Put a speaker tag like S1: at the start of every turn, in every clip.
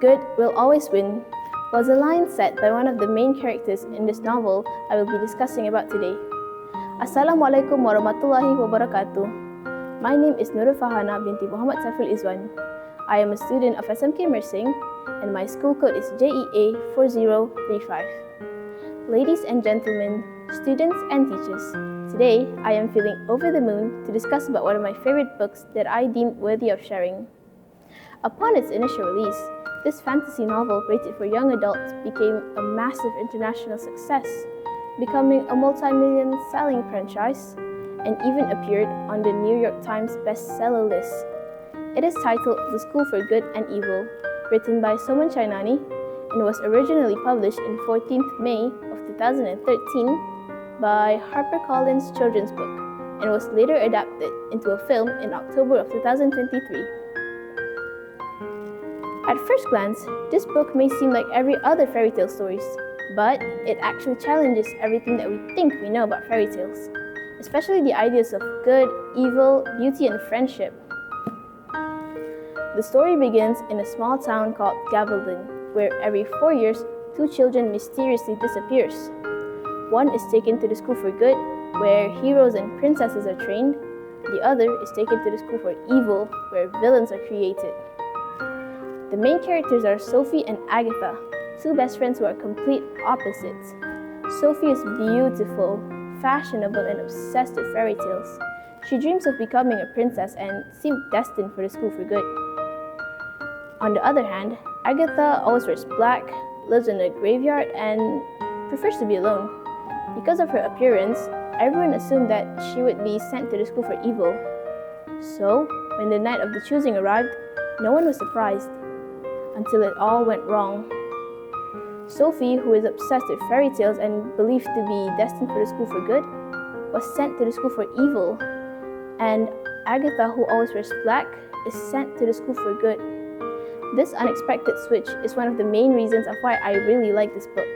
S1: good will always win was a line said by one of the main characters in this novel I will be discussing about today. Assalamualaikum warahmatullahi wabarakatuh. My name is NURUL FARHAANA binti Muhammad SAIFUL IZWAAN. I am a student of Smk Mersing and my school code is JEA 4035. Ladies and gentlemen, students and teachers, today I am feeling over the moon to discuss about one of my favorite books that I deem worthy of sharing. Upon its initial release, this fantasy novel rated for young adults became a massive international success, becoming a multi-million selling franchise and even appeared on the New York Times bestseller list. It is titled The School for Good and Evil, written by Soman Chainani, and was originally published in 14th May of 2013 by HarperCollins Children's Book and was later adapted into a film in October of 2023. At first glance, this book may seem like every other fairy tale stories, but it actually challenges everything that we think we know about fairy tales, especially the ideas of good, evil, beauty, and friendship. The story begins in a small town called Gavaldon, where every 4 years, 2 children mysteriously disappears. One is taken to the School for Good, where heroes and princesses are trained. The other is taken to the School for Evil, where villains are created. The main characters are Sophie and Agatha, 2 best friends who are complete opposites. Sophie is beautiful, fashionable, and obsessed with fairy tales. She dreams of becoming a princess and seemed destined for the School for Good. On the other hand, Agatha always wears black, lives in a graveyard, and prefers to be alone. Because of her appearance, everyone assumed that she would be sent to the School for Evil. So, when the night of the choosing arrived, no one was surprised, until it all went wrong. Sophie, who is obsessed with fairy tales and believed to be destined for the School for Good, was sent to the School for Evil, and Agatha, who always wears black, is sent to the School for Good. This unexpected switch is one of the main reasons of why I really like this book.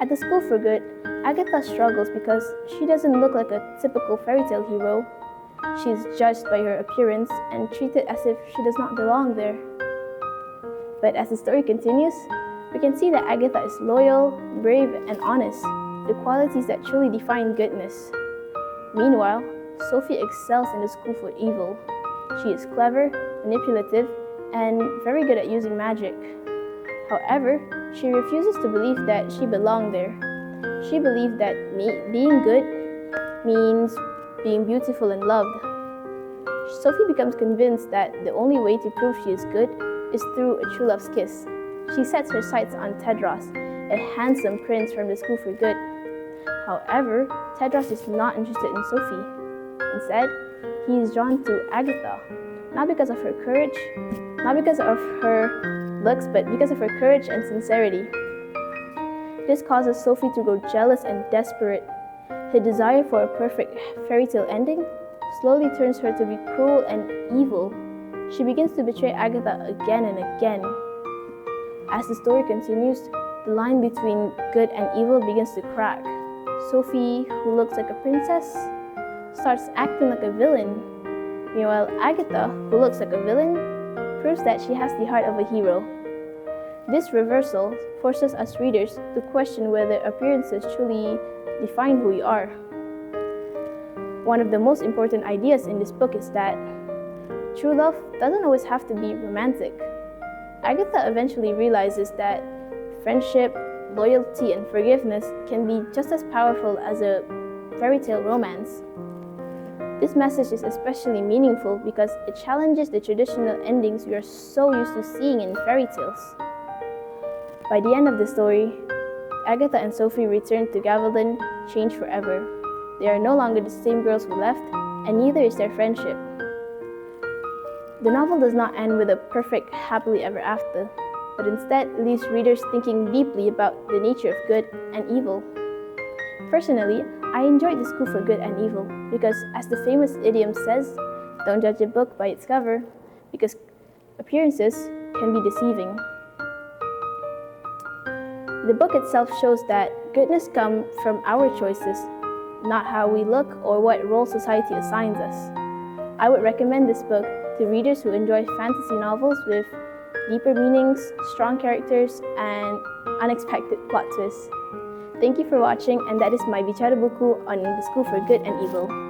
S1: At the School for Good, Agatha struggles because she doesn't look like a typical fairy tale hero. She is judged by her appearance and treated as if she does not belong there. But as the story continues, we can see that Agatha is loyal, brave, and honest, the qualities that truly define goodness. Meanwhile, Sophie excels in the School for Evil. She is clever, manipulative, and very good at using magic. However, she refuses to believe that she belonged there. She believed that being good means being beautiful and loved. Sophie becomes convinced that the only way to prove she is good is through a true love's kiss. She sets her sights on Tedros, a handsome prince from the School for Good. However, Tedros is not interested in Sophie. Instead, he is drawn to Agatha, not because of her courage, not because of her looks, but because of her courage and sincerity. This causes Sophie to grow jealous and desperate. Her desire for a perfect fairy tale ending slowly turns her to be cruel and evil. She begins to betray Agatha again and again. As the story continues, the line between good and evil begins to crack. Sophie, who looks like a princess, starts acting like a villain. Meanwhile, Agatha, who looks like a villain, proves that she has the heart of a hero. This reversal forces us readers to question whether appearances truly define who we are. One of the most important ideas in this book is that true love doesn't always have to be romantic. Agatha eventually realizes that friendship, loyalty, and forgiveness can be just as powerful as a fairy tale romance. This message is especially meaningful because it challenges the traditional endings we are so used to seeing in fairy tales. By the end of the story, Agatha and Sophie return to Gavaldon, changed forever. They are no longer the same girls who left, and neither is their friendship. The novel does not end with a perfect happily ever after, but instead leaves readers thinking deeply about the nature of good and evil. Personally, I enjoyed The School for Good and Evil because, as the famous idiom says, don't judge a book by its cover, because appearances can be deceiving. The book itself shows that goodness comes from our choices, not how we look or what role society assigns us. I would recommend this book to readers who enjoy fantasy novels with deeper meanings, strong characters, and unexpected plot twists. Thank you for watching, and that is my Bicara Buku on the School for Good and Evil.